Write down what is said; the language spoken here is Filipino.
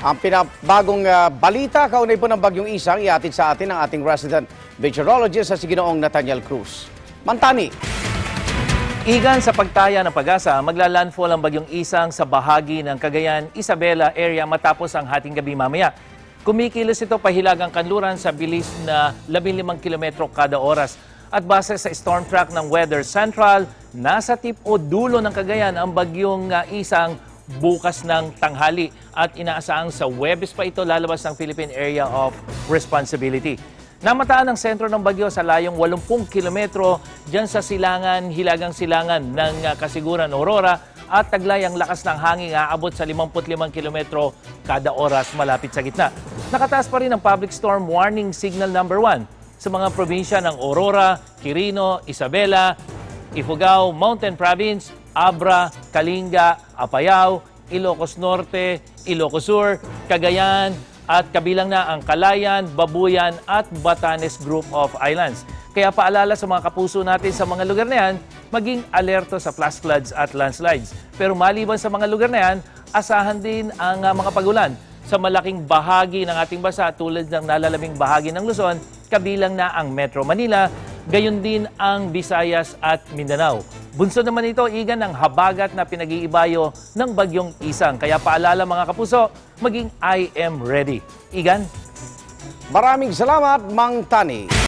Ang pinabagong balita kaunay po ng Bagyong Isang, iatid sa atin ang ating resident meteorologist sa Ginoong Nathaniel Cruz. Mantani. Igan, sa pagtaya ng Pag-asa, maglalandfall ang Bagyong Isang sa bahagi ng Cagayan, Isabela area matapos ang hating gabi mamaya. Kumikilos ito pahilagang kanluran sa bilis na 15 kilometro kada oras. At base sa storm track ng Weather Central, nasa tip o dulo ng Cagayan ang Bagyong Isang bukas ng tanghali at inaasahang sa Huwebes pa ito lalabas ng Philippine Area of Responsibility. Namataan ang sentro ng bagyo sa layong 80 kilometro dyan sa silangan, hilagang silangan ng Kasiguran, Aurora at taglay ang lakas ng hangin aabot sa 55 kilometro kada oras malapit sa gitna. Nakataas pa rin ang public storm warning signal number 1 sa mga probinsya ng Aurora, Quirino, Isabela, Ifugao, Mountain Province, Abra, Kalinga, Apayao, Ilocos Norte, Ilocos Sur, Cagayan at kabilang na ang Calayan, Babuyan at Batanes Group of Islands. Kaya paalala sa mga kapuso natin sa mga lugar na yan, maging alerto sa flash floods at landslides. Pero maliban sa mga lugar na yan, asahan din ang mga pagulan sa malaking bahagi ng ating bansa tulad ng nalalaming bahagi ng Luzon, kabilang na ang Metro Manila, gayon din ang Visayas at Mindanao. Bunso naman ito, Igan, ng habagat na pinag-iibayo ng Bagyong Isang. Kaya paalala mga kapuso, maging I am ready. Igan? Maraming salamat, Mang Tani.